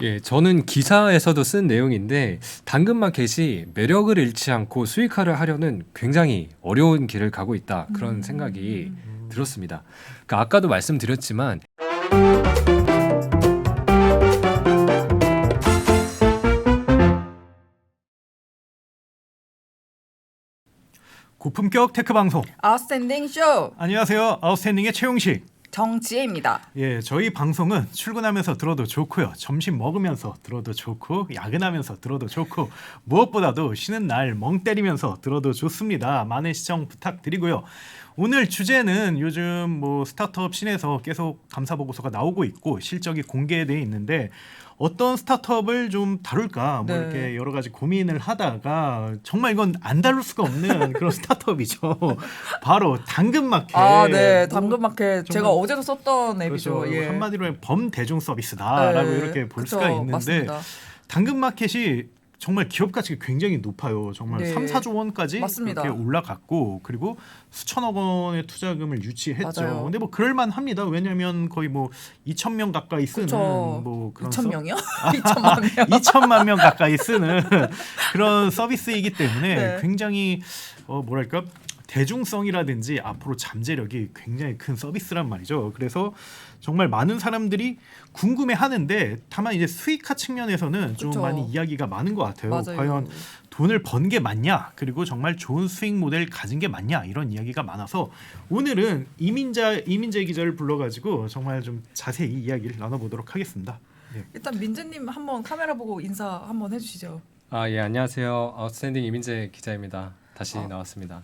예, 저는 기사에서도 쓴 내용인데 당근마켓이 매력을 잃지 않고 수익화를 하려는 굉장히 어려운 길을 가고 있다. 그런 생각이 들었습니다. 그러니까 아까도 말씀드렸지만 고품격 테크 방송. 아웃스탠딩 쇼 안녕하세요. 아웃스탠딩의 최용식. 정지혜입니다. 예, 저희 방송은 출근하면서 들어도 좋고요. 점심 먹으면서 들어도 좋고 야근하면서 들어도 좋고 무엇보다도 쉬는 날 멍 때리면서 들어도 좋습니다. 많은 시청 부탁드리고요. 오늘 주제는 요즘 뭐 스타트업 씬에서 계속 감사 보고서가 나오고 있고 실적이 공개되어 있는데 어떤 스타트업을 좀 다룰까 뭐 네. 이렇게 여러 가지 고민을 하다가 정말 이건 안 다룰 수가 없는 그런 스타트업이죠. 바로 당근마켓. 아, 네, 당근마켓 제가 정말- 어제도 썼던 앱이죠. 그렇죠. 예. 한마디로 범대중 서비스다라고 네, 이렇게 볼 그쵸, 수가 있는데 맞습니다. 당근마켓이 정말 기업 가치가 굉장히 높아요. 정말 네. 3, 4조 원까지 맞습니다. 그렇게 올라갔고 그리고 수천억 원의 투자금을 유치했죠. 맞아요. 근데 뭐 그럴 만합니다. 왜냐면 거의 뭐 2,000명 가까이 쓰는 그쵸. 뭐 그런 2,000명이요? 2,000만 명. 2천만 명 가까이 쓰는 그런 서비스이기 때문에 네. 굉장히 뭐랄까 대중성이라든지 앞으로 잠재력이 굉장히 큰 서비스란 말이죠. 그래서 정말 많은 사람들이 궁금해하는데 다만 이제 수익화 측면에서는 좀 그쵸. 많이 이야기가 많은 것 같아요. 맞아요. 과연 돈을 번 게 맞냐, 그리고 정말 좋은 수익 모델 가진 게 맞냐 이런 이야기가 많아서 오늘은 이민재 기자를 불러가지고 정말 좀 자세히 이야기를 나눠보도록 하겠습니다. 네. 일단 민재님 한번 카메라 보고 인사 한번 해주시죠. 예, 안녕하세요. 아웃스탠딩 이민재 기자입니다. 다시 나왔습니다.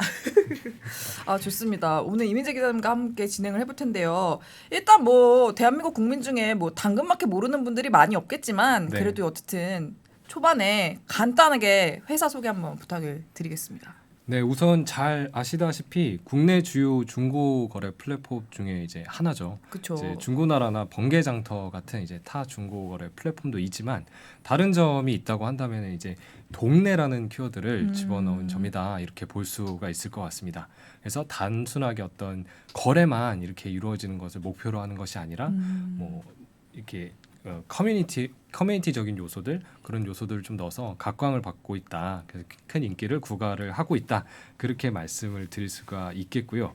아, 좋습니다. 오늘 이민재 기자님과 함께 진행을 해볼 텐데요. 일단 뭐 대한민국 국민 중에 뭐 당근마켓 모르는 분들이 많이 없겠지만 네. 그래도 어쨌든 초반에 간단하게 회사 소개 한번 부탁을 드리겠습니다. 네, 우선 잘 아시다시피 국내 주요 중고 거래 플랫폼 중에 이제 하나죠. 그렇죠. 이제 중고나라나 번개장터 같은 이제 타 중고 거래 플랫폼도 있지만 다른 점이 있다고 한다면 이제 동네라는 키워드를 집어넣은 점이다 이렇게 볼 수가 있을 것 같습니다. 그래서 단순하게 어떤 거래만 이렇게 이루어지는 것을 목표로 하는 것이 아니라 뭐 이렇게 커뮤니티적인 요소들 그런 요소들을 좀 넣어서 각광을 받고 있다. 그래서 큰 인기를 구가를 하고 있다. 그렇게 말씀을 드릴 수가 있겠고요.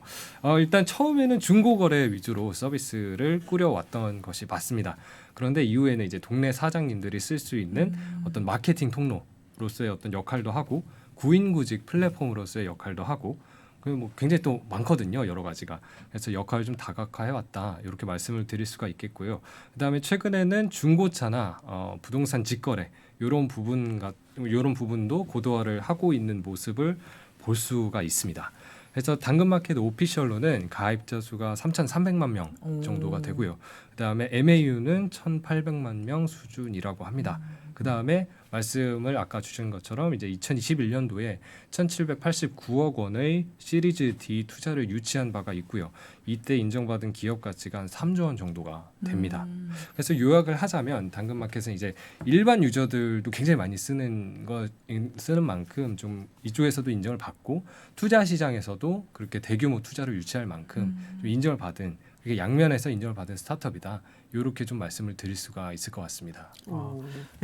일단 처음에는 중고거래 위주로 서비스를 꾸려왔던 것이 맞습니다. 그런데 이후에는 이제 동네 사장님들이 쓸 수 있는 어떤 마케팅 통로로서의 어떤 역할도 하고 구인구직 플랫폼으로서의 역할도 하고 뭐 굉장히 또 많거든요, 여러 가지가. 그래서 역할을 좀 다각화해 왔다 이렇게 말씀을 드릴 수가 있겠고요. 그다음에 최근에는 중고차나 부동산 직거래 이런 부분도 고도화를 하고 있는 모습을 볼 수가 있습니다. 그래서 당근마켓 오피셜로는 가입자 수가 3,300만 명 정도가 되고요. 그다음에 MAU는 1,800만 명 수준이라고 합니다. 그다음에 말씀을 아까 주신 것처럼 이제 2021년도에 1,789억 원의 시리즈 D 투자를 유치한 바가 있고요. 이때 인정받은 기업 가치가 한 3조 원 정도가 됩니다. 그래서 요약을 하자면 당근마켓은 이제 일반 유저들도 굉장히 많이 쓰는 만큼 좀 이쪽에서도 인정을 받고 투자 시장에서도 그렇게 대규모 투자를 유치할 만큼 좀 인정을 받은 이게 양면에서 인정을 받은 스타트업이다. 이렇게 좀 말씀을 드릴 수가 있을 것 같습니다.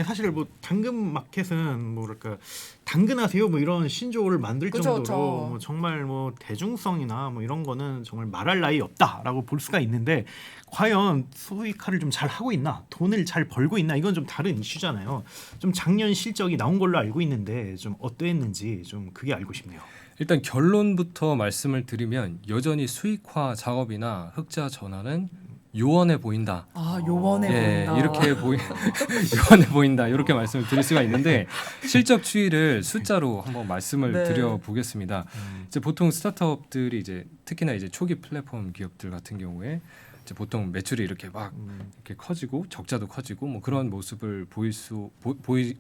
사실 뭐 당근마켓은 뭐랄까 당근하세요 뭐 이런 신조어를 만들 그쵸, 정도로 그쵸. 뭐 정말 뭐 대중성이나 뭐 이런 거는 정말 말할 나위 없다라고 볼 수가 있는데 과연 수익화를 좀 잘 하고 있나, 돈을 잘 벌고 있나 이건 좀 다른 이슈잖아요. 좀 작년 실적이 나온 걸로 알고 있는데 좀 어떠했는지 좀 그게 알고 싶네요. 일단 결론부터 말씀을 드리면 여전히 수익화 작업이나 흑자 전환은 요원해 보인다. 아, 요원해 보인다. 이렇게 요원해 보인다. 이렇게 말씀을 드릴 수가 있는데 실적 추이를 숫자로 한번 말씀을 네. 드려 보겠습니다. 이제 보통 스타트업들이 이제 특히나 이제 초기 플랫폼 기업들 같은 경우에 이제 보통 매출이 이렇게 막 이렇게 커지고 적자도 커지고 뭐 그런 모습을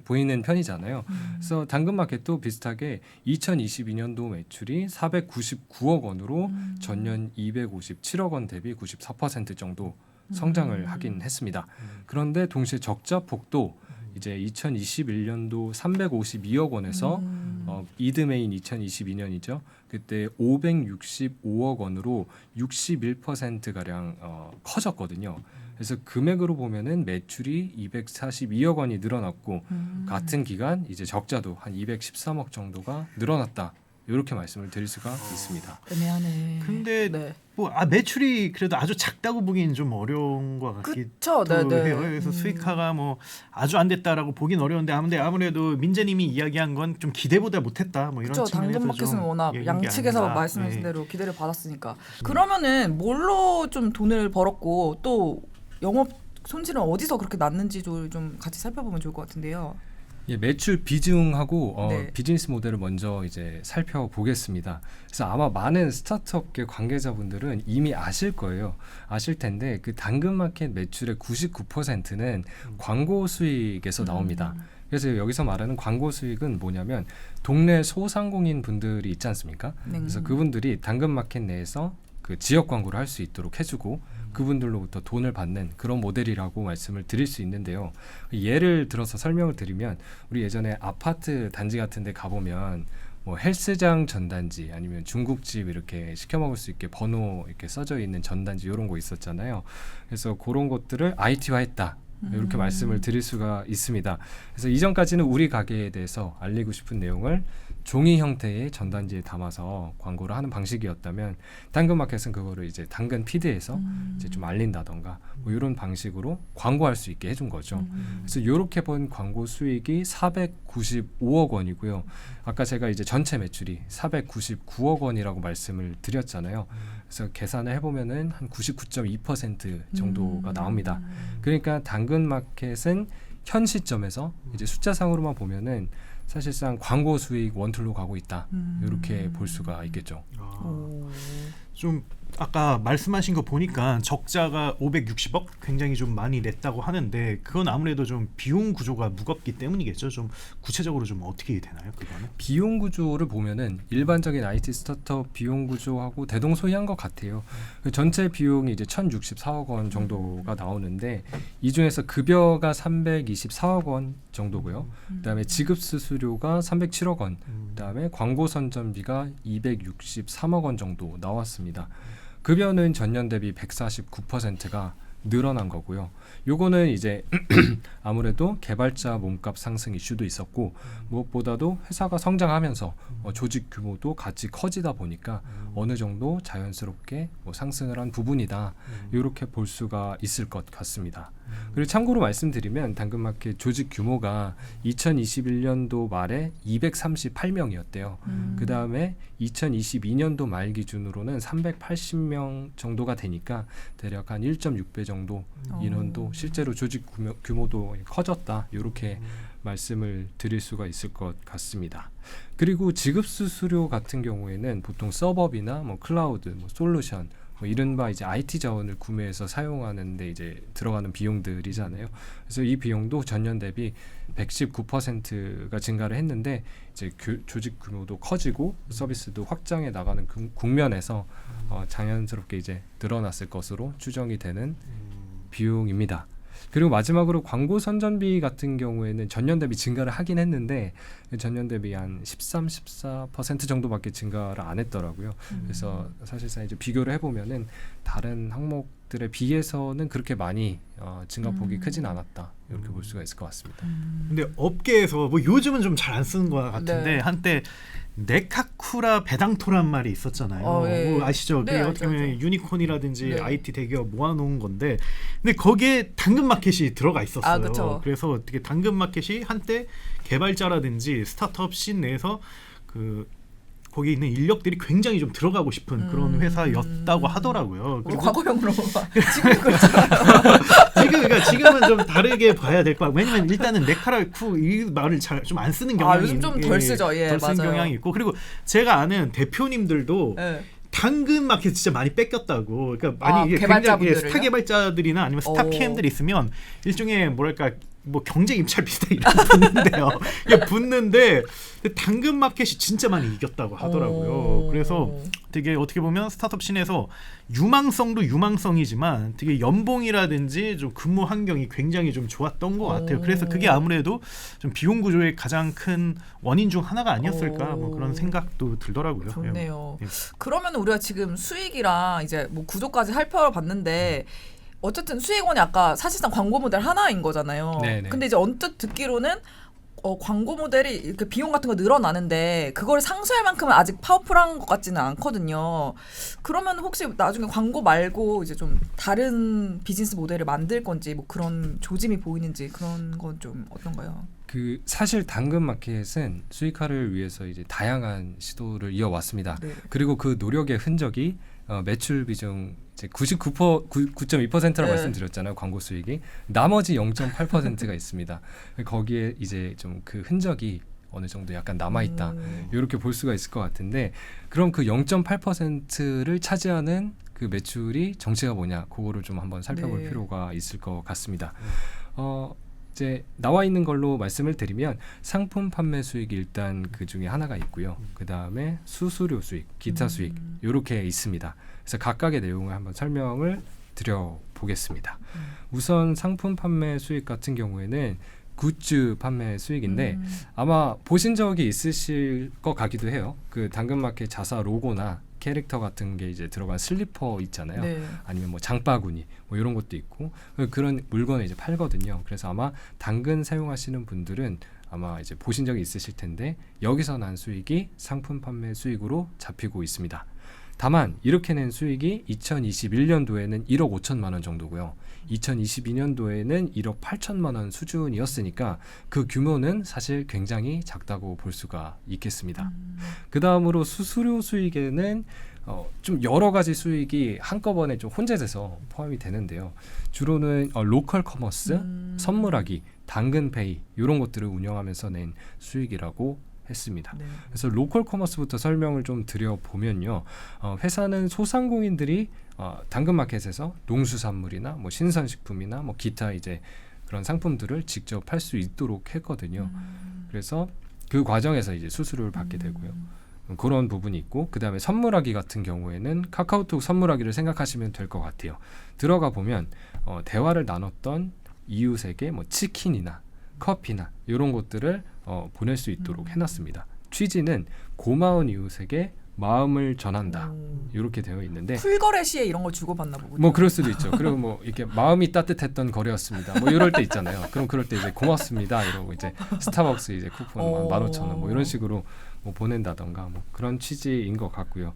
보이는 편이잖아요. 그래서 당근마켓도 비슷하게 2022년도 매출이 499억 원으로 전년 257억 원 대비 94% 정도 성장을 하긴 했습니다. 그런데 동시에 적자 폭도 이제 2021년도 352억 원에서 이듬해인 2022년이죠. 그때 565억 원으로 61% 가량 커졌거든요. 그래서 금액으로 보면은 매출이 242억 원이 늘어났고 같은 기간 이제 적자도 한 213억 정도가 늘어났다. 이렇게 말씀을 드릴 수가 있습니다. 애매하네. 근데 네. 뭐 매출이 그래도 아주 작다고 보기엔 좀 어려운 것 같기도 그쵸, 네네. 해요. 그래서 수익화가 뭐 아주 안 됐다라고 보긴 어려운데 아무래도 민재님이 이야기한 건 좀 기대보다 못했다. 뭐 이런 그렇죠. 측면에서 당근마켓은 좀 워낙 얘기한 게 양측에서 아닌가. 말씀하신 네. 대로 기대를 받았으니까. 그러면은 뭘로 좀 돈을 벌었고 또 영업 손실은 어디서 그렇게 났는지 좀 같이 살펴보면 좋을 것 같은데요. 예, 매출 비중하고 네. 비즈니스 모델을 먼저 이제 살펴보겠습니다. 그래서 아마 많은 스타트업계 관계자분들은 이미 아실 거예요. 아실 텐데 그 당근마켓 매출의 99%는 광고 수익에서 나옵니다. 그래서 여기서 말하는 광고 수익은 뭐냐면 동네 소상공인 분들이 있지 않습니까? 그래서 그분들이 당근마켓 내에서 그 지역 광고를 할 수 있도록 해주고 그분들로부터 돈을 받는 그런 모델이라고 말씀을 드릴 수 있는데요. 예를 들어서 설명을 드리면 우리 예전에 아파트 단지 같은 데 가보면 뭐 헬스장 전단지 아니면 중국집 이렇게 시켜 먹을 수 있게 번호 이렇게 써져 있는 전단지 이런 거 있었잖아요. 그래서 그런 것들을 IT화했다. 이렇게 말씀을 드릴 수가 있습니다. 그래서 이전까지는 우리 가게에 대해서 알리고 싶은 내용을 종이 형태의 전단지에 담아서 광고를 하는 방식이었다면 당근마켓은 그거를 이제 당근 피드에서 이제 좀 알린다던가 뭐 이런 방식으로 광고할 수 있게 해준 거죠. 그래서 이렇게 본 광고 수익이 495억 원이고요. 아까 제가 이제 전체 매출이 499억 원이라고 말씀을 드렸잖아요. 그래서 계산을 해보면은 한 99.2% 정도가 나옵니다. 그러니까 당근마켓은 현 시점에서 이제 숫자상으로만 보면은 사실상 광고 수익 원툴로 가고 있다. 이렇게 볼 수가 있겠죠. 좀 아까 말씀하신 거 보니까 적자가 560억 굉장히 좀 많이 냈다고 하는데 그건 아무래도 좀 비용 구조가 무겁기 때문이겠죠. 좀 구체적으로 좀 어떻게 되나요? 그거는? 비용 구조를 보면은 일반적인 IT 스타트업 비용 구조하고 대동소이한 것 같아요. 그 전체 비용이 이제 1,064억 원 정도가 나오는데 이 중에서 급여가 324억 원 정도고요. 그다음에 지급 수수료가 307억 원, 그다음에 광고 선전비가 263억 원 정도 나왔습니다. 급여는 전년 대비 149%가 늘어난 거고요. 요거는 이제 아무래도 개발자 몸값 상승 이슈도 있었고 무엇보다도 회사가 성장하면서 조직 규모도 같이 커지다 보니까 어느 정도 자연스럽게 뭐 상승을 한 부분이다. 이렇게 볼 수가 있을 것 같습니다. 그리고 참고로 말씀드리면 당근마켓 조직 규모가 2021년도 말에 238명이었대요. 그 다음에 2022년도 말 기준으로는 380명 정도가 되니까 대략 한 1.6배 정도 인원도 실제로 조직 규모도 커졌다. 이렇게 말씀을 드릴 수가 있을 것 같습니다. 그리고 지급 수수료 같은 경우에는 보통 서버비나 뭐 클라우드, 뭐 솔루션 뭐 이른바 이제 IT 자원을 구매해서 사용하는데 이제 들어가는 비용들이잖아요. 그래서 이 비용도 전년 대비 119%가 증가를 했는데 이제 조직 규모도 커지고 서비스도 확장해 나가는 국면에서 자연스럽게 이제 늘어났을 것으로 추정이 되는 비용입니다. 그리고 마지막으로 광고 선전비 같은 경우에는 전년 대비 증가를 하긴 했는데 전년 대비 한 13-14% 정도밖에 증가를 안 했더라고요. 그래서 사실상 이제 비교를 해보면은 다른 항목들에 비해서는 그렇게 많이 증가폭이 크진 않았다. 이렇게 볼 수가 있을 것 같습니다. 근데 업계에서 뭐 요즘은 좀 잘 안 쓰는 것 같은데 네. 한때 네카쿠라 배당토란 말이 있었잖아요. 예. 뭐 아시죠? 네, 그게 어떻게 보면 알죠. 유니콘이라든지 네. IT 대기업 모아놓은 건데, 근데 거기에 당근마켓이 들어가 있었어요. 그쵸. 그래서 어떻게 당근마켓이 한때 개발자라든지 스타트업 씬 내에서 그 거기 있는 인력들이 굉장히 좀 들어가고 싶은 그런 회사였다고 하더라고요. 우리 그리고 과거형으로 지금 그렇잖아요. 지금은 좀 다르게 봐야 될 것 같아요. 왜냐면 일단은 네카라쿠 이 말을 잘 좀 안 쓰는 경향이 요즘 좀 덜 쓰죠. 예, 덜 쓰는 맞아요. 경향이 있고, 그리고 제가 아는 대표님들도 네. 당근마켓 진짜 많이 뺏겼다고. 그러니까 많이 이게 개발자분들을요? 굉장히 스타 개발자들이나 아니면 스타 오. PM들이 있으면 일종의 뭐랄까 뭐 경쟁 입찰 비슷하게 이렇게 붙는데요. 이게 붙는데 당근마켓이 진짜 많이 이겼다고 하더라고요. 그래서 되게 어떻게 보면 스타트업 씬에서 유망성도 유망성이지만 되게 연봉이라든지 좀 근무 환경이 굉장히 좀 좋았던 것 같아요. 그래서 그게 아무래도 좀 비용 구조의 가장 큰 원인 중 하나가 아니었을까 뭐 그런 생각도 들더라고요. 좋네요. 예. 그러면 우리가 지금 수익이랑 이제 뭐 구조까지 살펴봤는데 어쨌든 수익원이 아까 사실상 광고 모델 하나인 거잖아요. 네네. 근데 이제 언뜻 듣기로는 광고 모델이 이렇게 비용 같은 거 늘어나는데 그걸 상쇄할 만큼은 아직 파워풀한 것 같지는 않거든요. 그러면 혹시 나중에 광고 말고 이제 좀 다른 비즈니스 모델을 만들 건지 뭐 그런 조짐이 보이는지 그런 건 좀 어떤가요? 그 사실 당근마켓은 수익화를 위해서 이제 다양한 시도를 이어왔습니다. 네. 그리고 그 노력의 흔적이 매출 비중 이제 9.2%라고 네. 말씀드렸잖아요. 광고 수익이 나머지 0.8%가 있습니다. 거기에 이제 좀 그 흔적이 어느 정도 약간 남아 있다. 이렇게 볼 수가 있을 것 같은데 그럼 그 0.8%를 차지하는 그 매출이 정체가 뭐냐? 그거를 좀 한번 살펴볼 네. 필요가 있을 것 같습니다. 이제 나와 있는 걸로 말씀을 드리면 상품 판매 수익이 일단 그 중에 하나가 있고요. 그 다음에 수수료 수익, 기타 수익 이렇게 있습니다. 그래서 각각의 내용을 한번 설명을 드려보겠습니다. 우선 상품 판매 수익 같은 경우에는 굿즈 판매 수익인데 아마 보신 적이 있으실 것 같기도 해요. 그 당근마켓 자사 로고나 캐릭터 같은 게 이제 들어간 슬리퍼 있잖아요. 네. 아니면 뭐 장바구니 뭐 이런 것도 있고 그런 물건을 이제 팔거든요. 그래서 아마 당근 사용하시는 분들은 아마 이제 보신 적이 있으실 텐데 여기서 난 수익이 상품 판매 수익으로 잡히고 있습니다. 다만 이렇게 낸 수익이 2021년도에는 1억 5천만 원 정도고요. 2022년도에는 1억 8천만 원 수준이었으니까 그 규모는 사실 굉장히 작다고 볼 수가 있겠습니다. 그 다음으로 수수료 수익에는 좀 여러 가지 수익이 한꺼번에 좀 혼재돼서 포함이 되는데요. 주로는 로컬 커머스, 선물하기, 당근페이 이런 것들을 운영하면서 낸 수익이라고 했습니다. 네. 그래서 로컬 커머스부터 설명을 좀 드려보면요. 회사는 소상공인들이 당근마켓에서 농수산물이나 뭐 신선식품이나 뭐 기타 이제 그런 상품들을 직접 팔 수 있도록 했거든요. 그래서 그 과정에서 이제 수수료를 받게 되고요. 그런 부분이 있고 그 다음에 선물하기 같은 경우에는 카카오톡 선물하기를 생각하시면 될 것 같아요. 들어가 보면 대화를 나눴던 이웃에게 뭐 치킨이나 커피나 이런 것들을 보낼 수 있도록 해놨습니다. 취지는 고마운 이웃에게 마음을 전한다 이렇게 되어 있는데 풀거래 시에 이런 걸 주고받나 보군요. 뭐 그럴 수도 있죠. 그리고 뭐 이렇게 마음이 따뜻했던 거래였습니다. 뭐 이럴 때 있잖아요. 그럼 그럴 때 이제 고맙습니다 이러고 이제 스타벅스 이제 쿠폰 15,000원 뭐 이런 식으로 뭐 보낸다던가 뭐 그런 취지인 것 같고요.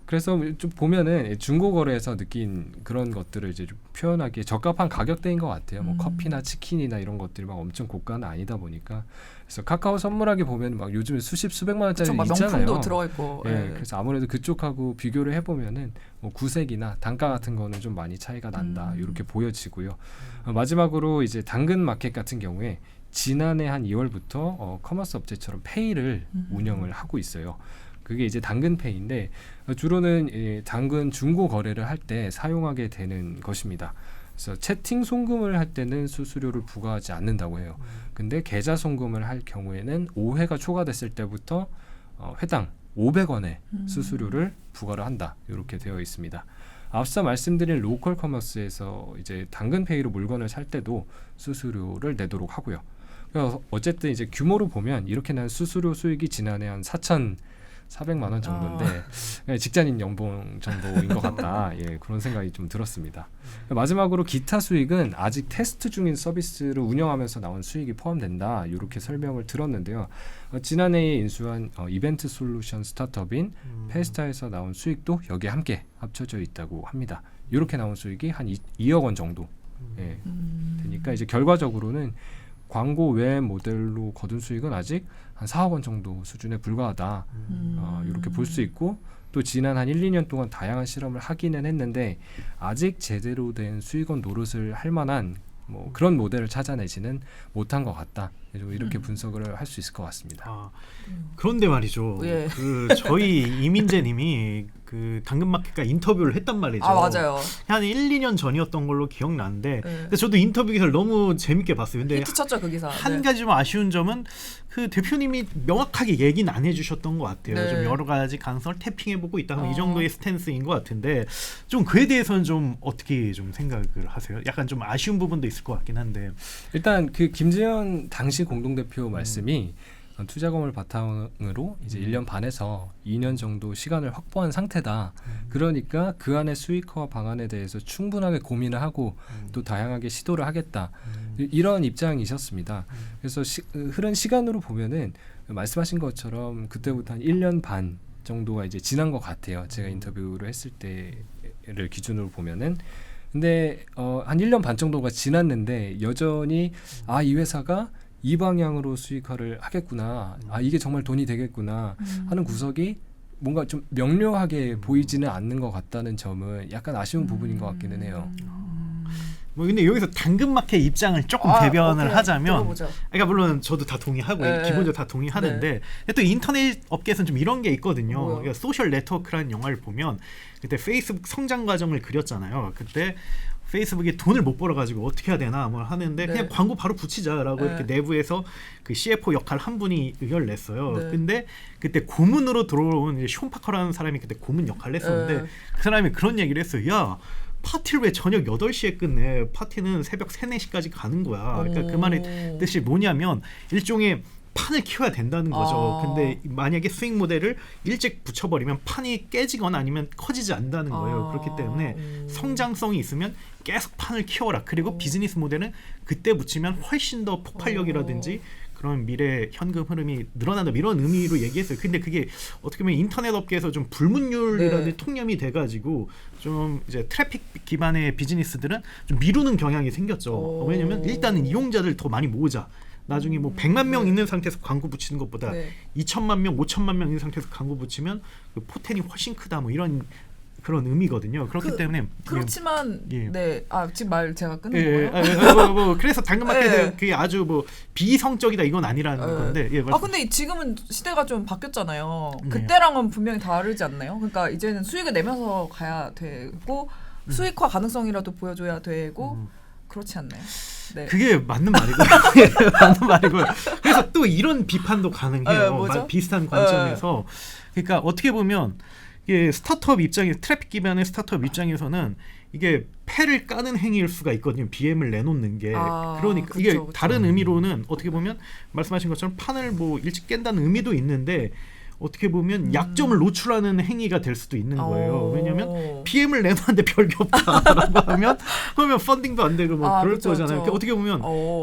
그래서 좀 보면은 중고거래에서 느낀 그런 것들을 이제 좀 표현하기에 적합한 가격대인 것 같아요. 뭐 커피나 치킨이나 이런 것들이 막 엄청 고가는 아니다 보니까 그래서 카카오 선물하기 보면 막 요즘에 수백만 원짜리 막 있잖아요. 명품도 들어가 있고. 예, 네. 그래서 아무래도 그쪽하고 비교를 해보면은 뭐 구색이나 단가 같은 거는 좀 많이 차이가 난다 이렇게 보여지고요. 마지막으로 이제 당근마켓 같은 경우에 지난해 한 2월부터 커머스 업체처럼 페이를 운영을 하고 있어요. 그게 이제 당근페이인데 주로는 당근 중고 거래를 할 때 사용하게 되는 것입니다. 그래서 채팅 송금을 할 때는 수수료를 부과하지 않는다고 해요. 근데 계좌 송금을 할 경우에는 5회가 초과됐을 때부터 회당 500원의 수수료를 부과를 한다. 이렇게 되어 있습니다. 앞서 말씀드린 로컬 커머스에서 이제 당근페이로 물건을 살 때도 수수료를 내도록 하고요. 그래서 어쨌든 이제 규모로 보면 이렇게 난 수수료 수익이 지난해 한 4,400만 원 정도인데 그냥 직장인 연봉 정도인 것 같다. 예, 그런 생각이 좀 들었습니다. 마지막으로 기타 수익은 아직 테스트 중인 서비스를 운영하면서 나온 수익이 포함된다. 이렇게 설명을 들었는데요. 지난해에 인수한 이벤트 솔루션 스타트업인 페스타에서 나온 수익도 여기에 함께 합쳐져 있다고 합니다. 이렇게 나온 수익이 한 2억 원 정도 되니까 이제 결과적으로는 광고 외 모델로 거둔 수익은 아직 한 4억 원 정도 수준에 불과하다. 이렇게 볼 수 있고 또 지난 한 1, 2년 동안 다양한 실험을 하기는 했는데 아직 제대로 된 수익원 노릇을 할 만한 뭐 그런 모델을 찾아내지는 못한 것 같다. 이렇게 분석을 할 수 있을 것 같습니다. 그런데 말이죠. 예. 그 저희 이민재님이 그 당근마켓과 인터뷰를 했단 말이죠. 아 맞아요. 한 1, 2년 전이었던 걸로 기억나는데 네. 근데 저도 인터뷰 기사를 너무 재밌게 봤어요. 근데 히트 쳤죠 그 기사. 한 네. 가지 좀 아쉬운 점은 그 대표님이 명확하게 얘기는 안 해주셨던 것 같아요. 네. 좀 여러 가지 가능성을 태핑해보고 있다. 이 정도의 스탠스인 것 같은데 좀 그에 대해서는 좀 어떻게 좀 생각을 하세요? 약간 좀 아쉬운 부분도 있을 것 같긴 한데. 일단 그 김재현 당시 공동대표 말씀이 투자금을 바탕으로 이제 1년 반에서 2년 정도 시간을 확보한 상태다. 그러니까 그 안에 수익화 방안에 대해서 충분하게 고민을 하고 또 다양하게 시도를 하겠다. 이런 입장이셨습니다. 그래서 흐른 시간으로 보면은 말씀하신 것처럼 그때부터 한 1년 반 정도가 이제 지난 것 같아요. 제가 인터뷰를 했을 때를 기준으로 보면은. 근데 한 1년 반 정도가 지났는데 여전히 이 회사가 이 방향으로 수익화를 하겠구나. 이게 정말 돈이 되겠구나 하는 구석이 뭔가 좀 명료하게 보이지는 않는 것 같다는 점은 약간 아쉬운 부분인 것 같기는 해요. 뭐 근데 여기서 당근마켓 입장을 조금 대변을 오케이. 하자면, 들어보죠. 그러니까 물론 저도 다 동의하고 네. 기본적으로 다 동의하는데 또 인터넷 업계에서는 좀 이런 게 있거든요. 뭐요? 그러니까 소셜 네트워크라는 영화를 보면 그때 페이스북 성장 과정을 그렸잖아요. 그때 페이스북이 돈을 못 벌어가지고 어떻게 해야 되나 뭘 하는데 네. 그냥 광고 바로 붙이자라고 네. 이렇게 내부에서 그 CFO 역할 한 분이 의견을 냈어요. 네. 근데 그때 고문으로 들어온 숀 파커라는 사람이 그때 고문 역할을 했었는데 네. 그 사람이 그런 얘기를 했어요. 야, 파티를 왜 저녁 8시에 끝내? 파티는 새벽 3, 4시까지 가는 거야. 그러니까 그 말의 뜻이 뭐냐면 일종의 판을 키워야 된다는 거죠. 근데 만약에 수익 모델을 일찍 붙여버리면 판이 깨지거나 아니면 커지지 않는다는 거예요. 그렇기 때문에 성장성이 있으면 계속 판을 키워라. 그리고 비즈니스 모델은 그때 붙이면 훨씬 더 폭발력이라든지 그런 미래 현금 흐름이 늘어난다 이런 의미로 얘기했어요. 근데 그게 어떻게 보면 인터넷 업계에서 좀 불문율이라든지 네. 통념이 돼가지고 좀 이제 트래픽 기반의 비즈니스들은 좀 미루는 경향이 생겼죠. 왜냐면 일단은 이용자들 더 많이 모으자. 나중에 뭐 100만 명 있는 상태에서 광고 붙이는 것보다 네. 2천만 명, 5천만 명 있는 상태에서 광고 붙이면 그 포텐이 훨씬 크다. 뭐 이런 그런 의미거든요. 그렇기 때문에 그렇지만 예. 네. 지금 말 제가 끊는 거예요? 그래서 당근마켓은 네. 그게 아주 뭐 비성적이다 이건 아니라는 네. 건데. 예, 근데 지금은 시대가 좀 바뀌었잖아요. 네. 그때랑은 분명히 다르지 않나요? 그러니까 이제는 수익을 내면서 가야 되고 수익화 가능성이라도 보여줘야 되고 그렇지 않나요? 네. 그게 맞는 말이고요. 예, 맞는 말이고요. 그래서 또 이런 비판도 가능해요. 뭐죠? 비슷한 관점에서. 그러니까 어떻게 보면 이게 스타트업 입장에 트래픽 기반의 스타트업 입장에서는 이게 패를 까는 행위일 수가 있거든요. BM을 내놓는 게. 그러니까 이게 그쵸. 다른 의미로는 어떻게 보면 말씀하신 것처럼 판을 뭐 일찍 깬다는 의미도 있는데 어떻게 보면 약점을 노출하는 행위가 될 수도 있는 거예요. 왜냐하면 BM을 내놓았는데 별게 없다라고 하면 그러면 펀딩도 안 되고 뭐 그럴 그쵸, 거잖아요. 그쵸. 어떻게 보면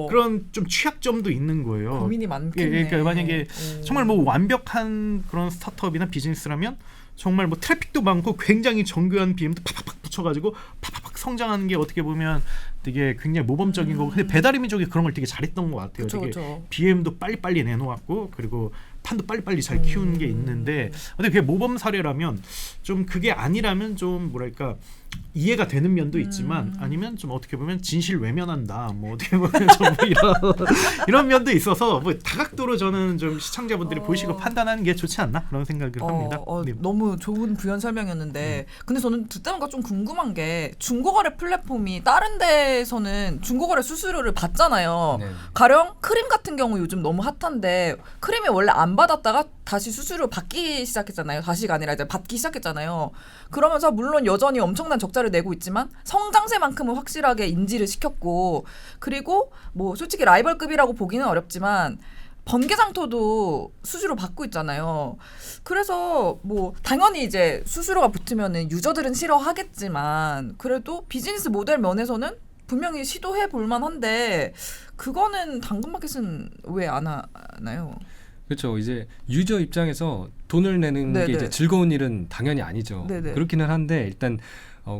그런 좀 취약점도 있는 거예요. 고민이 많겠네. 그러니까 만약에 정말 뭐 완벽한 그런 스타트업이나 비즈니스라면 정말 뭐 트래픽도 많고 굉장히 정교한 BM도 팍팍팍 붙여가지고 팍팍팍 성장하는 게 어떻게 보면 되게 굉장히 모범적인 거고 근데 배달의 민족이 그런 걸 되게 잘했던 것 같아요. 그쵸, 되게 그쵸. BM도 빨리빨리 내놓았고 그리고 판도 빨리빨리 잘 키우는 게 있는데 근데 그게 모범 사례라면 좀 그게 아니라면 좀 뭐랄까 이해가 되는 면도 있지만 아니면 좀 어떻게 보면 진실 외면한다 뭐 어떻게 보면 좀 이런 면도 있어서 뭐 다각도로 저는 좀 시청자분들이 보시고 판단하는 게 좋지 않나 그런 생각을 합니다. 네. 너무 좋은 부연 설명이었는데 근데 저는 듣다 보니까 좀 궁금한 게 중고거래 플랫폼이 다른 데에서는 중고거래 수수료를 받잖아요. 네. 가령 크림 같은 경우 요즘 너무 핫한데 크림이 원래 안 받았다가 다시 수수료 받기 시작했잖아요. 다시가 아니라 이제 받기 시작했잖아요. 그러면서 물론 여전히 엄청난 적자를 내고 있지만 성장세만큼은 확실하게 인지를 시켰고 그리고 뭐 솔직히 라이벌급이라고 보기는 어렵지만 번개장터도 수수료 받고 있잖아요. 그래서 뭐 당연히 이제 수수료가 붙으면은 유저들은 싫어하겠지만 그래도 비즈니스 모델 면에서는 분명히 시도해 볼 만한데 그거는 당근마켓은 왜 안 하나요? 그렇죠. 이제 유저 입장에서 돈을 내는 네네. 게 이제 즐거운 일은 당연히 아니죠. 네네. 그렇기는 한데 일단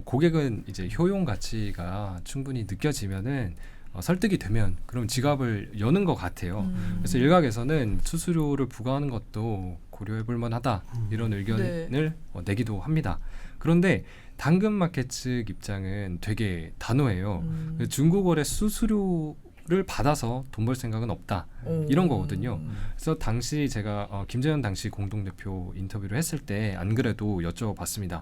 고객은 이제 효용 가치가 충분히 느껴지면은 설득이 되면 그럼 지갑을 여는 것 같아요. 그래서 일각에서는 수수료를 부과하는 것도 고려해볼 만하다 이런 의견을 내기도 합니다. 그런데 당근마켓 측 입장은 되게 단호해요. 중고거래 수수료를 받아서 돈 벌 생각은 없다 이런 거거든요. 그래서 당시 제가 김재현 당시 공동대표 인터뷰를 했을 때 안 그래도 여쭤봤습니다.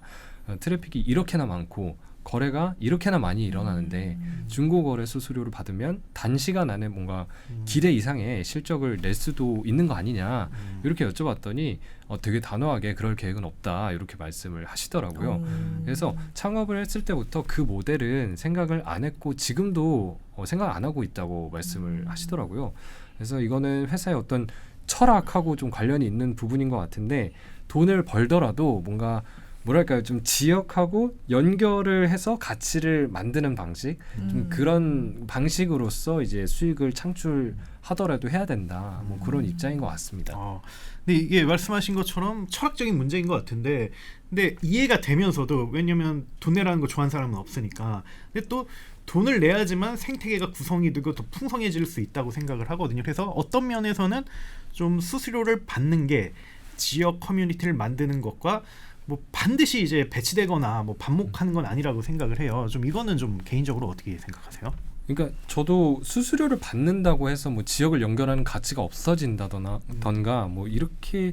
트래픽이 이렇게나 많고 거래가 이렇게나 많이 일어나는데 중고거래 수수료를 받으면 단시간 안에 뭔가 기대 이상의 실적을 낼 수도 있는 거 아니냐 이렇게 여쭤봤더니 되게 단호하게 그럴 계획은 없다 이렇게 말씀을 하시더라고요. 그래서 창업을 했을 때부터 그 모델은 생각을 안 했고 지금도 생각 안 하고 있다고 말씀을 하시더라고요. 그래서 이거는 회사의 어떤 철학하고 좀 관련이 있는 부분인 것 같은데 돈을 벌더라도 뭔가 뭐랄까요 좀 지역하고 연결을 해서 가치를 만드는 방식 좀 그런 방식으로서 이제 수익을 창출하더라도 해야 된다 뭐 그런 입장인 것 같습니다. 근데 이게 말씀하신 것처럼 철학적인 문제인 것 같은데 근데 이해가 되면서도 왜냐면 돈 내라는 거 좋아하는 사람은 없으니까 근데 또 돈을 내야지만 생태계가 구성이 되고 더 풍성해질 수 있다고 생각을 하거든요. 그래서 어떤 면에서는 좀 수수료를 받는 게 지역 커뮤니티를 만드는 것과 뭐 반드시 이제 배치되거나 뭐 반목하는 건 아니라고 생각을 해요. 좀 이거는 좀 개인적으로 어떻게 생각하세요? 그러니까 저도 수수료를 받는다고 해서 뭐 지역을 연결하는 가치가 없어진다던가 뭐 이렇게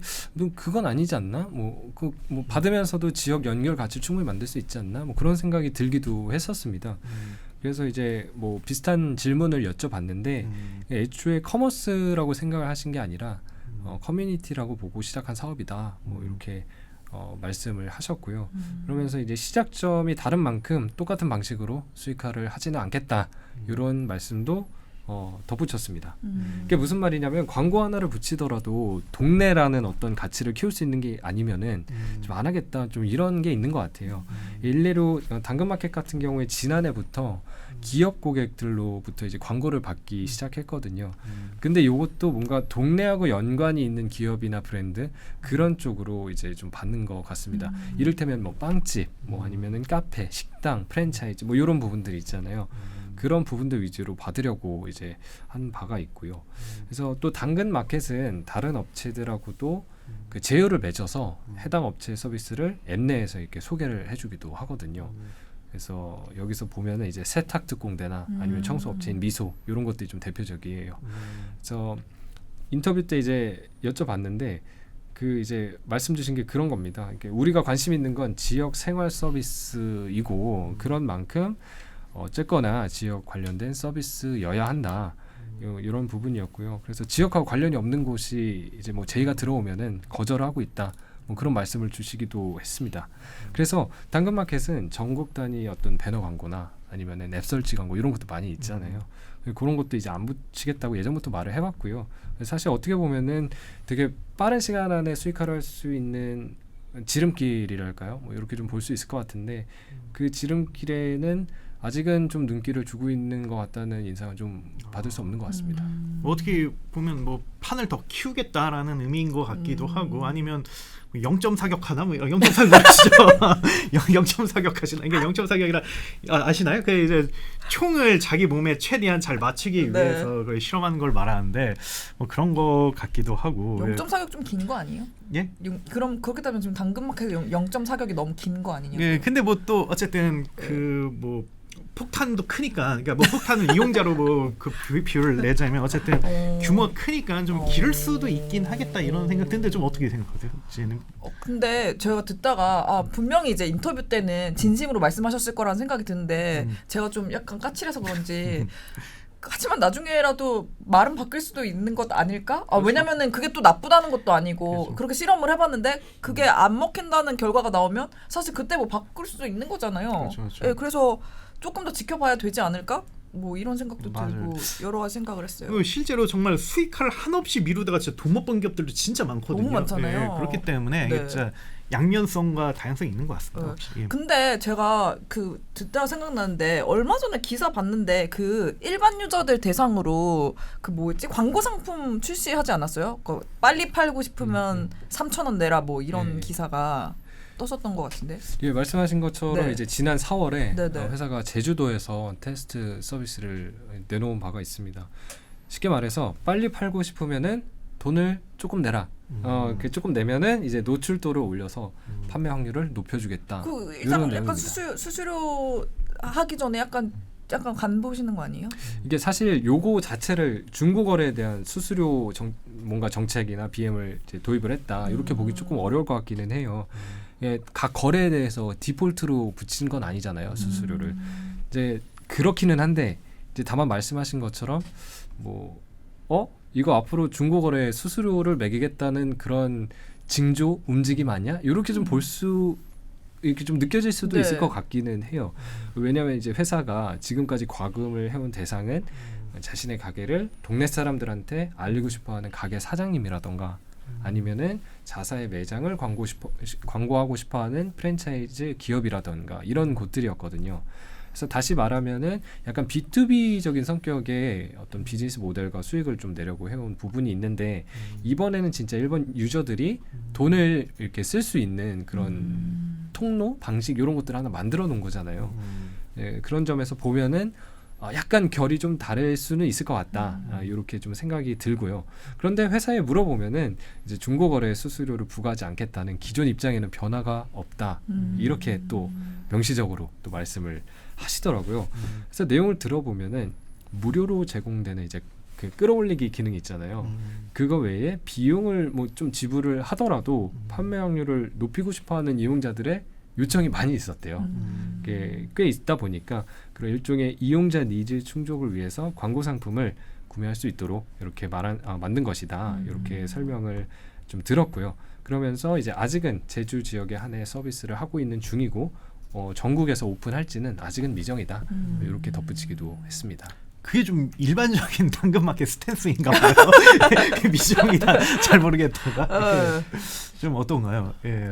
그건 아니지 않나? 뭐 받으면서도 지역 연결 가치 충분히 만들 수 있지 않나? 뭐 그런 생각이 들기도 했었습니다. 그래서 이제 뭐 비슷한 질문을 여쭤봤는데 애초에 커머스라고 생각을 하신 게 아니라 커뮤니티라고 보고 시작한 사업이다. 뭐 이렇게 말씀을 하셨고요. 그러면서 이제 시작점이 다른 만큼 똑같은 방식으로 수익화를 하지는 않겠다. 이런 말씀도 덧붙였습니다. 그게 무슨 말이냐면 광고 하나를 붙이더라도 동네라는 어떤 가치를 키울 수 있는 게 아니면은 좀 안 하겠다. 좀 이런 게 있는 것 같아요. 일례로 당근마켓 같은 경우에 지난해부터 기업 고객들로부터 이제 광고를 받기 시작했거든요. 근데 이것도 뭔가 동네하고 연관이 있는 기업이나 브랜드 그런 쪽으로 이제 좀 받는 것 같습니다. 이를테면 뭐 빵집, 뭐 아니면은 카페, 식당, 프랜차이즈 뭐 이런 부분들이 있잖아요. 그런 부분들 위주로 받으려고 이제 한 바가 있고요. 그래서 또 당근마켓은 다른 업체들하고도 그 제휴를 맺어서 해당 업체 서비스를 앱 내에서 이렇게 소개를 해주기도 하거든요. 그래서 여기서 보면은 이제 세탁특공대나 아니면 청소업체인 미소 이런 것들이 좀 대표적이에요. 그래서 인터뷰 때 이제 여쭤봤는데 그 이제 말씀 주신 게 그런 겁니다. 그러니까 우리가 관심 있는 건 지역 생활 서비스이고 그런 만큼 어쨌거나 지역 관련된 서비스여야 한다. 이런 부분이었고요. 그래서 지역하고 관련이 없는 곳이 이제 뭐 제의가 들어오면은 거절하고 있다. 뭐 그런 말씀을 주시기도 했습니다. 그래서 당근마켓은 전국 단위 어떤 배너 광고나 아니면은 앱 설치 광고 이런 것도 많이 있잖아요. 그런 것도 이제 안 붙이겠다고 예전부터 말을 해왔고요. 사실 어떻게 보면은 되게 빠른 시간 안에 수익화를 할 수 있는 지름길이랄까요? 뭐 이렇게 좀 볼 수 있을 것 같은데 그 지름길에는 아직은 좀 눈길을 주고 있는 것 같다는 인상은 좀 받을 수 없는 것 같습니다. 어떻게 보면 뭐 판을 더 키우겠다라는 의미인 것 같기도 하고 아니면 0점 사격하나 뭐 0점 사격하시죠? 0점 사격하시나 이게 0점 사격이라 아시나요? 그 이제 총을 자기 몸에 최대한 잘 맞추기 네. 위해서 그걸 실험하는 걸 말하는데 뭐 그런 거 같기도 하고 0점 사격 좀 긴 거 아니에요? 예? 그럼 그렇게 따면 지금 당근마켓 0점 사격이 너무 긴 거 아니냐고. 예, 근데 뭐 또 어쨌든 그 뭐 폭탄도 크니까 그러니까 뭐 폭탄은 이용자로 뭐 그 비율을 내자면 어쨌든 규모가 크니까 좀 기를 수도 있긴 하겠다 이런 생각 드는데 좀 어떻게 생각하세요? 지는 근데 제가 듣다가 분명히 이제 인터뷰 때는 진심으로 말씀하셨을 거라는 생각이 드는데 제가 좀 약간 까칠해서 그런지 하지만 나중에라도 말은 바뀔 수도 있는 것 아닐까? 왜냐면은 그게 또 나쁘다는 것도 아니고 그렇죠. 그렇게 실험을 해봤는데 그게 안 먹힌다는 결과가 나오면 사실 그때 뭐 바꿀 수도 있는 거잖아요. 그렇죠. 예, 그래서 조금 더 지켜봐야 되지 않을까? 뭐 이런 생각도 맞아요. 들고 여러 가지 생각을 했어요. 그리고 실제로 정말 수익화를 한없이 미루다가 진짜 돈 못 번 기업들도 진짜 많거든요. 너무 많잖아요. 예, 그렇기 때문에 네. 이게 진짜 양면성과 다양성이 있는 것 같습니다. 혹시. 예. 근데 제가 그 듣다가 생각나는데 얼마 전에 기사 봤는데 그 일반 유저들 대상으로 그 뭐였지 광고 상품 출시하지 않았어요? 그 빨리 팔고 싶으면 3,000원 내라 뭐 이런 네. 기사가 떴었던 것 같은데. 예, 말씀하신 것처럼 네. 이제 지난 4월에 네네. 회사가 제주도에서 테스트 서비스를 내놓은 바가 있습니다. 쉽게 말해서 빨리 팔고 싶으면은 돈을 조금 내라. 그 조금 내면은 이제 노출도를 올려서 판매 확률을 높여주겠다. 그 이런 약간 내용입니다. 수수료 하기 전에 약간 간 보시는 거 아니에요? 이게 사실 요거 자체를 중고거래에 대한 수수료 뭔가 정책이나 BM을 이제 도입을 했다 이렇게 보기 조금 어려울 것 같기는 해요. 예, 각 거래에 대해서 디폴트로 붙인 건 아니잖아요 수수료를. 이제 그렇기는 한데 이제 다만 말씀하신 것처럼 뭐 이거 앞으로 중고거래에 수수료를 매기겠다는 그런 징조 움직임 아니야? 이렇게 좀 볼 수 이렇게 좀 느껴질 수도 네. 있을 것 같기는 해요. 왜냐하면 이제 회사가 지금까지 과금을 해온 대상은 자신의 가게를 동네 사람들한테 알리고 싶어하는 가게 사장님이라던가 아니면은 자사의 매장을 광고하고 싶어하는 프랜차이즈 기업이라던가 이런 곳들이었거든요. 그래서 다시 말하면은 약간 B2B적인 성격의 어떤 비즈니스 모델과 수익을 좀 내려고 해온 부분이 있는데 이번에는 진짜 일본 유저들이 돈을 이렇게 쓸 수 있는 그런 통로 방식 이런 것들 하나 만들어 놓은 거잖아요. 예, 그런 점에서 보면은 약간 결이 좀 다를 수는 있을 것 같다. 이렇게 좀 생각이 들고요. 그런데 회사에 물어보면은 이제 중고거래 수수료를 부과하지 않겠다는 기존 입장에는 변화가 없다. 이렇게 또 명시적으로 또 말씀을 하시더라고요. 그래서 내용을 들어보면은 무료로 제공되는 이제 그 끌어올리기 기능이 있잖아요. 그거 외에 비용을 뭐 좀 지불을 하더라도 판매 확률을 높이고 싶어하는 이용자들의 요청이 많이 있었대요. 꽤 있다 보니까 그런 일종의 이용자 니즈 충족을 위해서 광고 상품을 구매할 수 있도록 이렇게 만든 것이다. 이렇게 설명을 좀 들었고요. 그러면서 이제 아직은 제주 지역에 한해 서비스를 하고 있는 중이고 전국에서 오픈할지는 아직은 미정이다. 이렇게 덧붙이기도 했습니다. 그게 좀 일반적인 당근마켓 스탠스인가 봐요. 미정이다. 잘 모르겠다가. 좀 어떤가요? 예.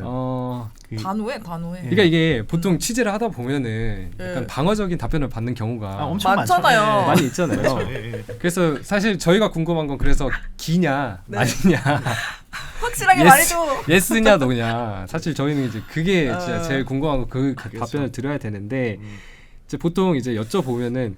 단호해. 그러니까 이게 보통 취재를 하다 보면은 약간 방어적인 답변을 받는 경우가 엄청 많잖아요. 많죠. 많이 있잖아요. 그래서 사실 저희가 궁금한 건 그래서 기냐 아니냐 확실하게 말해줘. 예스냐 노냐. 사실 저희는 이제 그게 진짜 제일 궁금한 거 그 답변을 드려야 되는데 이제 보통 이제 여쭤보면은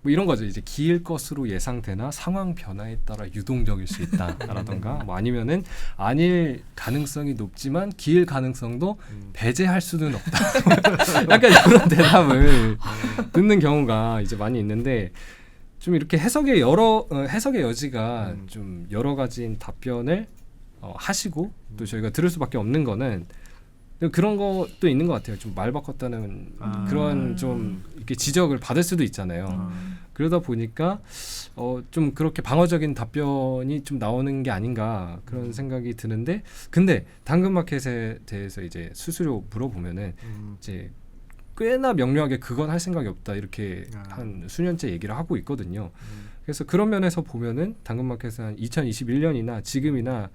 뭐 이런 거죠. 이제 기일 것으로 예상되나 상황 변화에 따라 유동적일 수 있다라던가 뭐 아니면은 아닐 가능성이 높지만 기일 가능성도 배제할 수는 없다. 약간 이런 대답을 듣는 경우가 이제 많이 있는데 좀 이렇게 해석의 여지가 좀 여러 가지인 답변을 하시고 또 저희가 들을 수밖에 없는 거는 그런 것도 있는 것 같아요. 좀 말 바꿨다는 그런 좀 이렇게 지적을 받을 수도 있잖아요. 그러다 보니까 좀 그렇게 방어적인 답변이 좀 나오는 게 아닌가 그런 생각이 드는데 근데 당근마켓에 대해서 이제 수수료 물어보면은 이제 꽤나 명료하게 그건 할 생각이 없다 이렇게 한 수년째 얘기를 하고 있거든요. 그래서 그런 면에서 보면은 당근마켓은 한 2021년이나 지금이나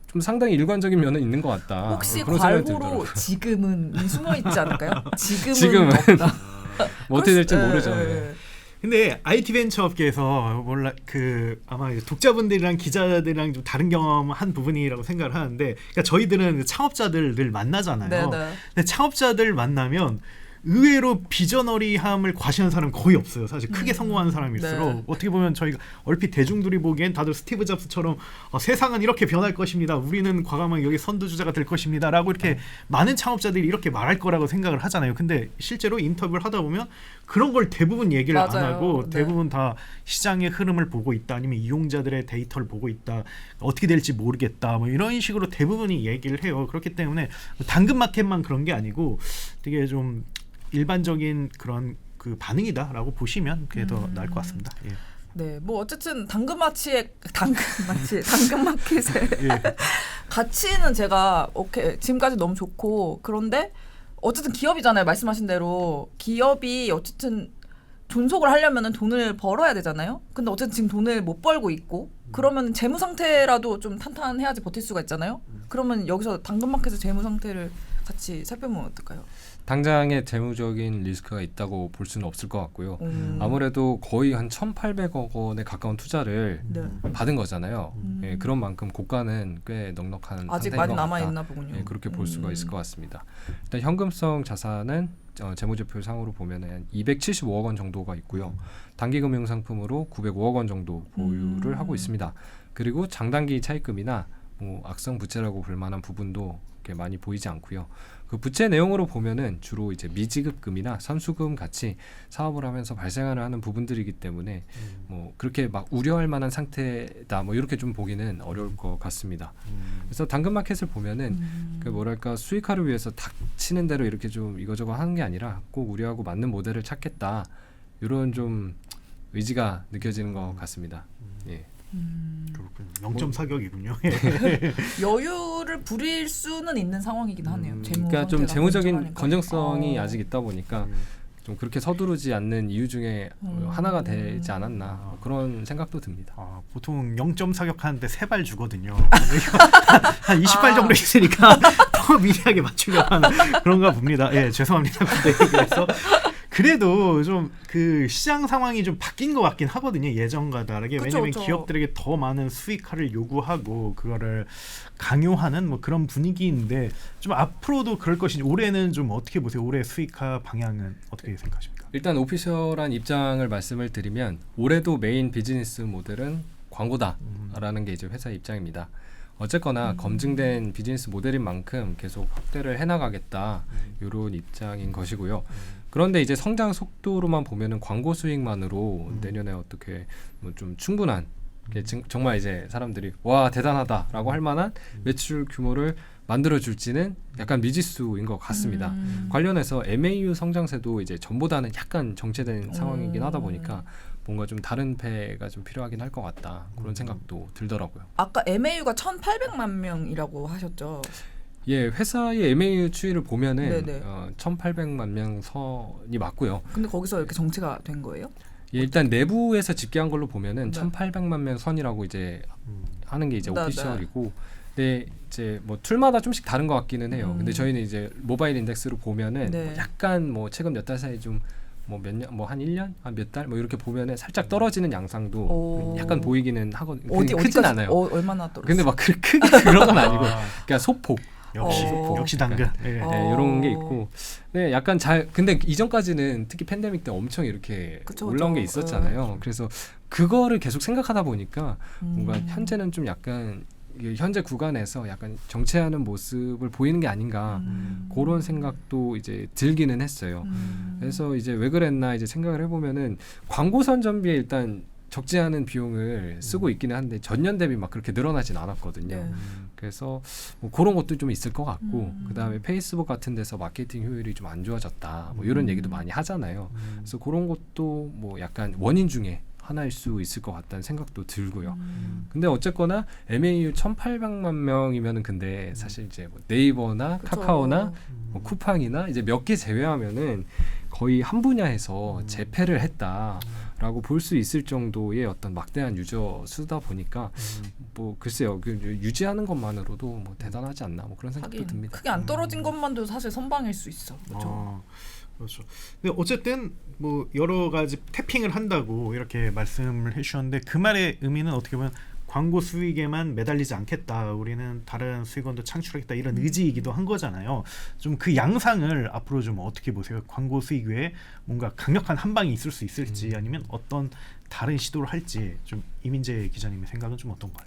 좀 상당히 일관적인 면은 있는 것 같다. 혹시 그런 생각이 괄호로 들더라고요. 지금은 숨어 있지 않을까요? 지금은 없다. 뭐 어떻게 될지 모르죠. 근데 IT 벤처 업계에서 아마 독자분들이랑 기자들이랑 좀 다른 경험한 부분이라고 생각을 하는데, 그러니까 저희들은 창업자들 늘 만나잖아요. 네네. 근데 창업자들 만나면 의외로 비저너리함을 과시하는 사람은 거의 없어요. 사실 크게 성공하는 사람일수록 네. 어떻게 보면 저희가 얼핏 대중들이 보기엔 다들 스티브 잡스처럼 세상은 이렇게 변할 것입니다. 우리는 과감하게 여기 선두주자가 될 것입니다. 라고 이렇게 많은 창업자들이 이렇게 말할 거라고 생각을 하잖아요. 근데 실제로 인터뷰를 하다 보면 그런 걸 대부분 얘기를 안 맞아요. 하고 네. 대부분 다 시장의 흐름을 보고 있다. 아니면 이용자들의 데이터를 보고 있다. 어떻게 될지 모르겠다. 뭐 이런 식으로 대부분이 얘기를 해요. 그렇기 때문에 당근마켓만 그런 게 아니고 되게 좀 일반적인 그런 그 반응이다라고 보시면 그게 더 나을 것 같습니다. 예. 네, 뭐 어쨌든 당근마켓의 가치는 제가 지금까지 너무 좋고, 그런데 어쨌든 기업이잖아요. 말씀하신 대로 기업이 어쨌든 존속을 하려면은 돈을 벌어야 되잖아요. 근데 어쨌든 지금 돈을 못 벌고 있고, 그러면 재무 상태라도 좀 탄탄해야지 버틸 수가 있잖아요. 그러면 여기서 당근마켓의 재무 상태를 같이 살펴보면 어떨까요? 당장의 재무적인 리스크가 있다고 볼 수는 없을 것 같고요. 아무래도 거의 한 1,800억 원에 가까운 투자를 네. 받은 거잖아요. 예, 그런 만큼 고가는 꽤 넉넉한 아직 상태인 많이 것 남아 같다. 있나 보군요. 예, 그렇게 볼 수가 있을 것 같습니다. 일단 현금성 자산은 재무제표 상으로 보면 한 275억 원 정도가 있고요. 단기금융 상품으로 905억 원 정도 보유를 하고 있습니다. 그리고 장단기 차입금이나 뭐 악성 부채라고 볼 만한 부분도 이렇게 많이 보이지 않고요. 그 부채 내용으로 보면은 주로 이제 미지급금이나 선수금 같이 사업을 하면서 발생하는 하는 부분들이기 때문에 뭐 그렇게 막 우려할 만한 상태다 뭐 이렇게 좀 보기는 어려울 것 같습니다. 그래서 당근마켓을 보면은 그 뭐랄까 수익화를 위해서 닥치는 대로 이렇게 좀 이거저거 하는 게 아니라 꼭 우리하고 맞는 모델을 찾겠다 이런 좀 의지가 느껴지는 것 같습니다. 예. 그렇군요. 0.4격이군요. 여유를 부릴 수는 있는 상황이긴 하네요. 재무 그러니까 좀 상태가 재무적인 건전하니까. 건전성이 아직 있다 보니까 좀 그렇게 서두르지 않는 이유 중에 하나가 되지 않았나 뭐 그런 생각도 듭니다. 보통 0점 사격하는데 3발 주거든요. 한 20발 정도 있으니까 더 미리하게 맞추려고 하는 그런가 봅니다. 예, 죄송합니다. 그래서 그래도 좀 그 시장 상황이 좀 바뀐 것 같긴 하거든요. 예전과 다르게. 그쵸, 왜냐하면 그쵸. 기업들에게 더 많은 수익화를 요구하고 그거를 강요하는 뭐 그런 분위기인데 좀 앞으로도 그럴 것인지 올해는 좀 어떻게 보세요? 올해 수익화 방향은 어떻게 생각하십니까? 일단 오피셜한 입장을 말씀을 드리면 올해도 메인 비즈니스 모델은 광고다라는 게 이제 회사의 입장입니다. 어쨌거나 검증된 비즈니스 모델인 만큼 계속 확대를 해나가겠다 이런 입장인 것이고요. 그런데 이제 성장 속도로만 보면은 광고 수익만으로 내년에 어떻게 뭐 좀 충분한 정말 이제 사람들이 와 대단하다라고 할 만한 매출 규모를 만들어줄지는 약간 미지수인 것 같습니다. 관련해서 MAU 성장세도 이제 전보다는 약간 정체된 상황이긴 하다 보니까 뭔가 좀 다른 패가 좀 필요하긴 할 것 같다 그런 생각도 들더라고요. 아까 MAU가 1,800만 명이라고 하셨죠. 예, 회사의 MAU 추이를 보면은 네네. 1,800만 명 선이 맞고요. 근데 거기서 이렇게 정체가 된 거예요? 예, 일단 내부에서 집계한 걸로 보면은 네. 1,800만 명 선이라고 이제 하는 게 이제 네, 오피셜이고, 근데 이제 뭐 툴마다 좀씩 다른 것 같기는 해요. 근데 저희는 이제 모바일 인덱스로 보면은 네. 뭐 약간 뭐 최근 몇 달 사이 좀 뭐 몇 년, 뭐 한 1년, 한 몇 달 뭐 이렇게 보면은 살짝 떨어지는 양상도 오. 약간 보이기는 하거든요. 어디 크진 어디까지 않아요. 얼마나 떨어졌어요? 근데 막 크게 그런 건 아니고, 그러니까 소폭. 역시 어. 역시 당근. 예. 네, 이런 게 있고, 네, 약간 근데 이전까지는 특히 팬데믹 때 엄청 이렇게 그쵸, 올라온 게 그쵸. 있었잖아요. 그래서 그거를 계속 생각하다 보니까 뭔가 현재는 좀 약간 이게 현재 구간에서 약간 정체하는 모습을 보이는 게 아닌가 그런 생각도 이제 들기는 했어요. 그래서 이제 왜 그랬나 이제 생각을 해보면은 광고 선전비에 일단 적지 않은 비용을 쓰고 있기는 한데 전년 대비 막 그렇게 늘어나진 않았거든요. 네. 그래서 뭐 그런 것도 좀 있을 것 같고 그다음에 페이스북 같은 데서 마케팅 효율이 좀 안 좋아졌다 뭐 이런 얘기도 많이 하잖아요. 그래서 그런 것도 뭐 약간 원인 중에 하나일 수 있을 것 같다는 생각도 들고요. 근데 어쨌거나 MAU 1,800만 명이면은 근데 사실 이제 뭐 네이버나 그쵸. 카카오나 뭐 쿠팡이나 이제 몇 개 제외하면은 거의 한 분야에서 재패를 했다라고 볼 수 있을 정도의 어떤 막대한 유저 수다 보니까 뭐 글쎄요 그 유지하는 것만으로도 뭐 대단하지 않나 뭐 그런 생각도 하긴 듭니다. 크게 안 떨어진 것만도 사실 선방일 수 있어. 그렇죠. 그렇죠. 근데 어쨌든 뭐 여러 가지 태핑을 한다고 이렇게 말씀을 해주셨는데 그 말의 의미는 어떻게 보면 광고 수익에만 매달리지 않겠다. 우리는 다른 수익원도 창출하겠다 이런 의지이기도 한 거잖아요. 좀 그 양상을 앞으로 좀 어떻게 보세요? 광고 수익 외에 뭔가 강력한 한 방이 있을 수 있을지 아니면 어떤 다른 시도를 할지 좀 이민재 기자님의 생각은 좀 어떤가요?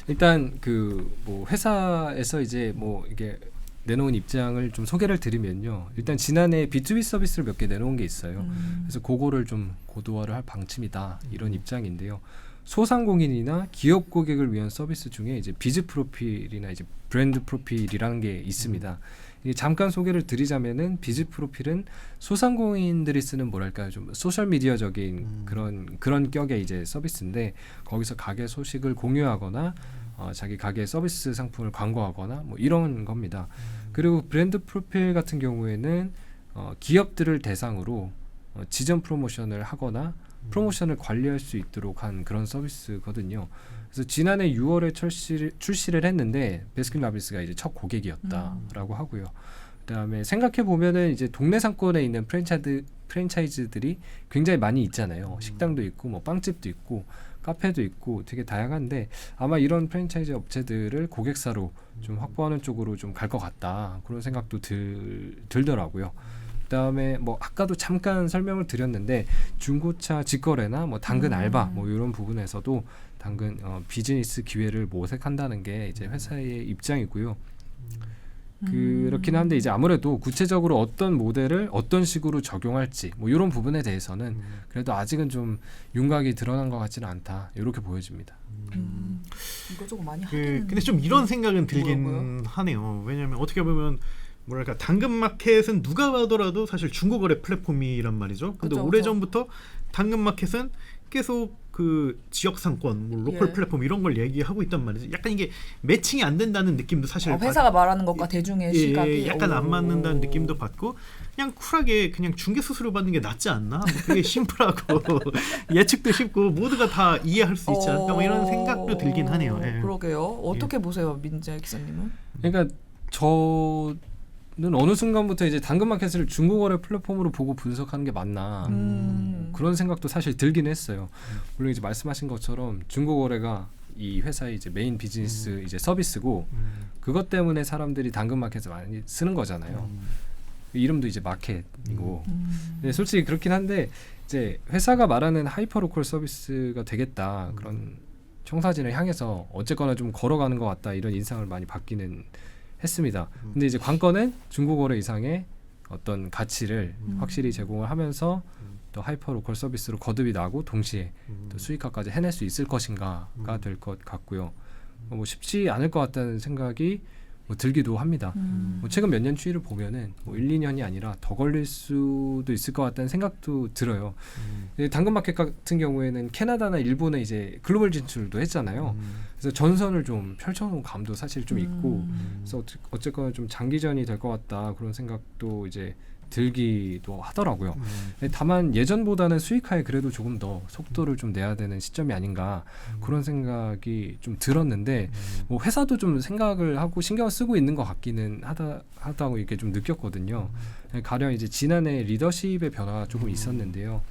일단 그 뭐 회사에서 이제 뭐 이게 내놓은 입장을 좀 소개를 드리면요. 일단 지난해 B2B 서비스를 몇 개 내놓은 게 있어요. 그래서 그거를 좀 고도화를 할 방침이다 이런 입장인데요. 소상공인이나 기업 고객을 위한 서비스 중에 이제 비즈 프로필이나 이제 브랜드 프로필이라는 게 있습니다. 이게 잠깐 소개를 드리자면은 비즈 프로필은 소상공인들이 쓰는 뭐랄까요 좀 소셜 미디어적인 그런 격의 이제 서비스인데 거기서 가게 소식을 공유하거나 자기 가게 서비스 상품을 광고하거나 뭐 이런 겁니다. 그리고 브랜드 프로필 같은 경우에는 기업들을 대상으로 지점 프로모션을 하거나 프로모션을 관리할 수 있도록 한 그런 서비스거든요. 그래서 지난해 6월에 출시를 했는데 베스킨라빈스가 이제 첫 고객이었다라고 하고요. 그다음에 생각해 보면은 이제 동네 상권에 있는 프랜차이즈들이 굉장히 많이 있잖아요. 식당도 있고 뭐 빵집도 있고 카페도 있고 되게 다양한데 아마 이런 프랜차이즈 업체들을 고객사로 좀 확보하는 쪽으로 좀 갈 것 같다 그런 생각도 들더라고요. 그다음에 뭐 아까도 잠깐 설명을 드렸는데 중고차 직거래나 뭐 당근 알바 뭐 이런 부분에서도 당근 비즈니스 기회를 모색한다는 게 이제 회사의 입장이고요. 그렇긴 한데 이제 아무래도 구체적으로 어떤 모델을 어떤 식으로 적용할지 뭐 이런 부분에 대해서는 그래도 아직은 좀 윤곽이 드러난 것 같지는 않다 이렇게 보여집니다. 이거저거 많이 하긴. 근데 좀 이런 생각은 들긴 뭐라고요? 하네요. 왜냐하면 어떻게 보면 뭐랄까 당근마켓은 누가 봐더라도 사실 중고거래 플랫폼이란 말이죠. 근데 그쵸, 오래전부터 당근마켓은 계속 그 지역 상권, 뭐 로컬 예. 플랫폼 이런 걸 얘기하고 있단 말이죠. 약간 이게 매칭이 안 된다는 느낌도 사실 회사가 말하는 것과 대중의 시각이 약간 안 오. 맞는다는 느낌도 받고 그냥 쿨하게 그냥 중개 수수료 받는 게 낫지 않나? 뭐 그게 심플하고 예측도 쉽고 모두가 다 이해할 수 있지 않을까? 뭐 이런 생각도 들긴 하네요. 예. 그러게요. 어떻게 보세요, 민재 기자님은? 그러니까 저는 어느 순간부터 이제 당근마켓을 중고거래 플랫폼으로 보고 분석하는 게 맞나 그런 생각도 사실 들긴 했어요. 물론 이제 말씀하신 것처럼 중고거래가 이 회사의 이제 메인 비즈니스 이제 서비스고 그것 때문에 사람들이 당근마켓을 많이 쓰는 거잖아요. 이름도 이제 마켓이고. 네, 솔직히 그렇긴 한데 이제 회사가 말하는 하이퍼로컬 서비스가 되겠다 그런 청사진을 향해서 어쨌거나 좀 걸어가는 것 같다 이런 인상을 많이 받기는 했습니다. 근데 이제 관건은 중고거래 이상의 어떤 가치를 확실히 제공을 하면서 또 하이퍼로컬 서비스로 거듭이 나고 동시에 또 수익화까지 해낼 수 있을 것인가가 될 것 같고요. 뭐 쉽지 않을 것 같다는 생각이 뭐 들기도 합니다. 뭐 최근 몇 년 추이를 보면은 뭐 1, 2년이 아니라 더 걸릴 수도 있을 것 같다는 생각도 들어요. 당근마켓 같은 경우에는 캐나다나 일본에 이제 글로벌 진출도 했잖아요. 그래서 전선을 좀 펼쳐놓은 감도 사실 좀 있고, 그래서 어쨌거나 좀 장기전이 될 것 같다 그런 생각도 이제 들기도 하더라고요. 다만 예전보다는 수익화에 그래도 조금 더 속도를 좀 내야 되는 시점이 아닌가 그런 생각이 좀 들었는데 뭐 회사도 좀 생각을 하고 신경을 쓰고 있는 것 같기는 하다고 이렇게 좀 느꼈거든요. 가령 이제 지난해 리더십의 변화가 조금 있었는데요.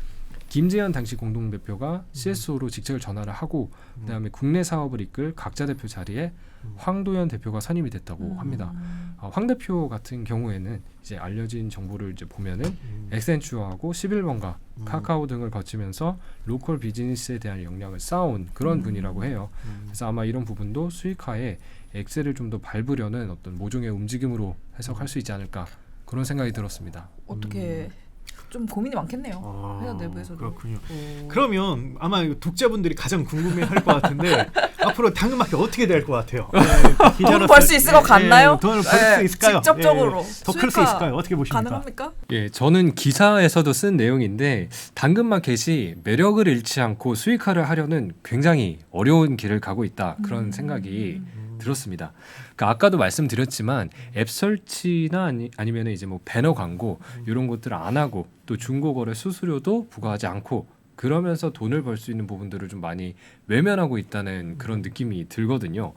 김재현 당시 공동대표가 CSO로 직책을 전환을 하고 그다음에 국내 사업을 이끌 각자 대표 자리에 황도현 대표가 선임이 됐다고 합니다. 황 대표 같은 경우에는 이제 알려진 정보를 이제 보면은 액센추어하고 11번가 카카오 등을 거치면서 로컬 비즈니스에 대한 역량을 쌓아온 그런 분이라고 해요. 그래서 아마 이런 부분도 수익화에 엑셀을 좀 더 밟으려는 어떤 모종의 움직임으로 해석할 수 있지 않을까 그런 생각이 들었습니다. 어떻게 좀 고민이 많겠네요. 회사 내부에서도. 그렇군요. 그러면 아마 독자분들이 가장 궁금해할 것 같은데 앞으로 당근마켓 어떻게 될 것 같아요? 돈 벌 수 있을 것 같나요? 돈을 벌 수 있을까요? 직접적으로 더 클 수 있을까요? 어떻게 보십니까? 가능합니까? 예, 저는 기사에서도 쓴 내용인데 당근마켓이 매력을 잃지 않고 수익화를 하려는 굉장히 어려운 길을 가고 있다 그런 생각이 들었습니다. 그러니까 아까도 말씀드렸지만 앱 설치나 아니면 이제 뭐 배너 광고 이런 것들을 안 하고 또 중고거래 수수료도 부과하지 않고 그러면서 돈을 벌 수 있는 부분들을 좀 많이 외면하고 있다는 그런 느낌이 들거든요.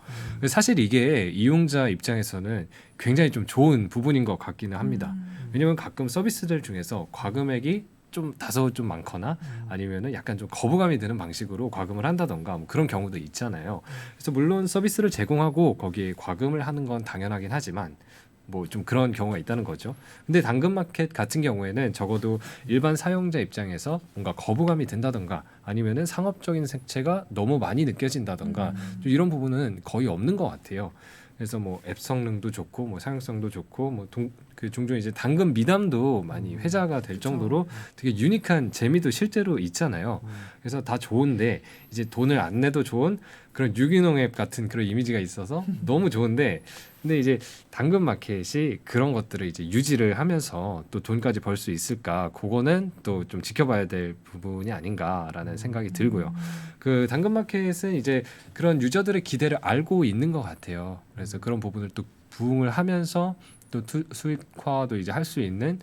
사실 이게 이용자 입장에서는 굉장히 좀 좋은 부분인 것 같기는 합니다. 왜냐하면 가끔 서비스들 중에서 과금액이 좀 다소 좀 많거나 아니면은 약간 좀 거부감이 드는 방식으로 과금을 한다던가 뭐 그런 경우도 있잖아요. 그래서 물론 서비스를 제공하고 거기에 과금을 하는 건 당연하긴 하지만 뭐 좀 그런 경우가 있다는 거죠. 근데 당근마켓 같은 경우에는 적어도 일반 사용자 입장에서 뭔가 거부감이 든다던가 아니면은 상업적인 색채가 너무 많이 느껴진다던가 좀 이런 부분은 거의 없는 것 같아요. 그래서 뭐 앱 성능도 좋고 뭐 사용성도 좋고 뭐 그 종종 이제 당근 미담도 많이 회자가 될 정도로 되게 유니크한 재미도 실제로 있잖아요. 그래서 다 좋은데 이제 돈을 안 내도 좋은 그런 유기농 앱 같은 그런 이미지가 있어서 너무 좋은데 근데 이제 당근마켓이 그런 것들을 이제 유지를 하면서 또 돈까지 벌 수 있을까 그거는 또 좀 지켜봐야 될 부분이 아닌가라는 생각이 들고요. 그 당근마켓은 이제 그런 유저들의 기대를 알고 있는 것 같아요. 그래서 그런 부분을 또 부응을 하면서 또 수익화도 이제 할 수 있는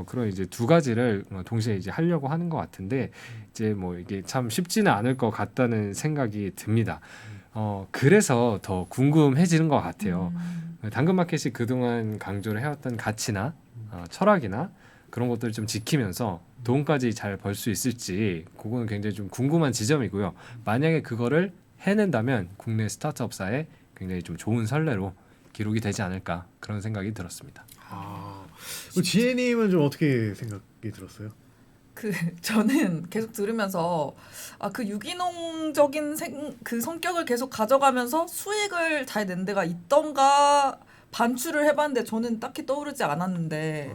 그런 이제 두 가지를 동시에 이제 하려고 하는 것 같은데 이제 뭐 이게 참 쉽지는 않을 것 같다는 생각이 듭니다. 그래서 더 궁금해지는 것 같아요. 당근마켓이 그동안 강조를 해왔던 가치나 철학이나 그런 것들을 좀 지키면서 돈까지 잘 벌 수 있을지 그거는 굉장히 좀 궁금한 지점이고요. 만약에 그거를 해낸다면 국내 스타트업사에 굉장히 좀 좋은 선례로 기록이 되지 않을까 그런 생각이 들었습니다. 지혜님은 좀 어떻게 생각이 들었어요? 저는 계속 들으면서 그 유기농적인 그 성격을 계속 가져가면서 수익을 잘 낸 데가 있던가 반추를 해봤는데 저는 딱히 떠오르지 않았는데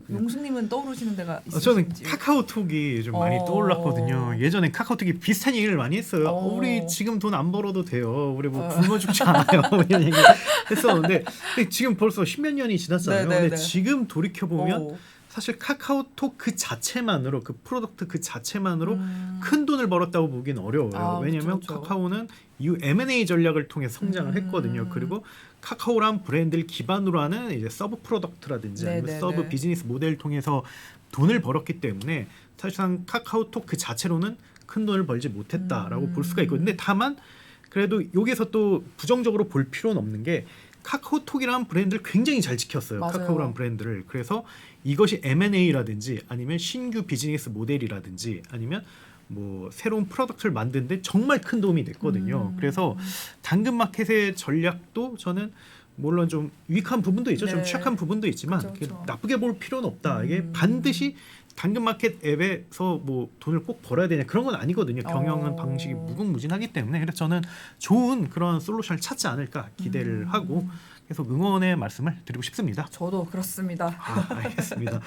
용수님은 떠오르시는 데가 저는 있으신지? 카카오톡이 좀 많이 떠올랐거든요. 예전에 카카오톡이 비슷한 얘기를 많이 했어요. 우리 지금 돈 안 벌어도 돼요. 우리 뭐 굶어 죽지 않아요. 이런 얘기 했었는데 근데 지금 벌써 십몇 년이 지났잖아요. 네네네. 근데 지금 돌이켜 보면 사실 카카오톡 그 자체만으로 그 프로덕트 그 자체만으로 큰 돈을 벌었다고 보기는 어려워요. 아, 왜냐하면 그쵸, 그쵸. 카카오는 이후 M&A 전략을 통해 성장을 했거든요. 그리고 카카오란 브랜드를 기반으로 하는 이제 서브 프로덕트라든지 아니면 네네네. 서브 비즈니스 모델을 통해서 돈을 벌었기 때문에 사실상 카카오톡 그 자체로는 큰 돈을 벌지 못했다라고 볼 수가 있거든요. 근데 다만 그래도 여기서 또 부정적으로 볼 필요는 없는 게 카카오톡이라는 브랜드를 굉장히 잘 지켰어요. 맞아요. 카카오라는 브랜드를. 그래서 이것이 M&A라든지 아니면 신규 비즈니스 모델이라든지 아니면 뭐 새로운 프로덕트를 만드는데 정말 큰 도움이 됐거든요. 그래서 당근마켓의 전략도 저는 물론 좀 유익한 부분도 있죠. 좀 네. 취약한 부분도 있지만 그쵸, 그쵸. 나쁘게 볼 필요는 없다. 이게 반드시 당근마켓 앱에서 뭐 돈을 꼭 벌어야 되냐 그런 건 아니거든요. 경영은 방식이 무궁무진하기 때문에 그래서 저는 좋은 그런 솔루션을 찾지 않을까 기대를 하고 계속 응원의 말씀을 드리고 싶습니다. 저도 그렇습니다. 알겠습니다.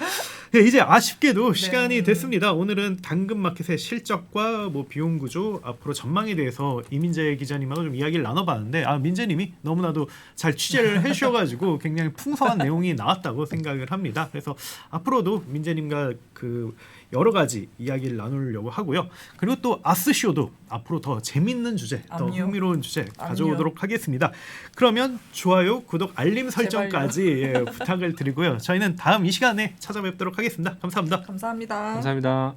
네, 이제 아쉽게도 시간이 됐습니다. 오늘은 당근마켓의 실적과 뭐 비용 구조 앞으로 전망에 대해서 이민재 기자님하고 좀 이야기를 나눠봤는데 민재님이 너무나도 잘 취재를 해주셔가지고 굉장히 풍성한 내용이 나왔다고 생각을 합니다. 그래서 앞으로도 민재님과 그 여러 가지 이야기를 나누려고 하고요. 그리고 또 아스쇼도 앞으로 더 재밌는 주제, 더 압류. 흥미로운 주제 가져오도록 하겠습니다. 그러면 좋아요, 구독, 알림 설정까지 부탁을 드리고요. 저희는 다음 이 시간에 찾아뵙도록 하겠습니다. 감사합니다. 감사합니다. 감사합니다.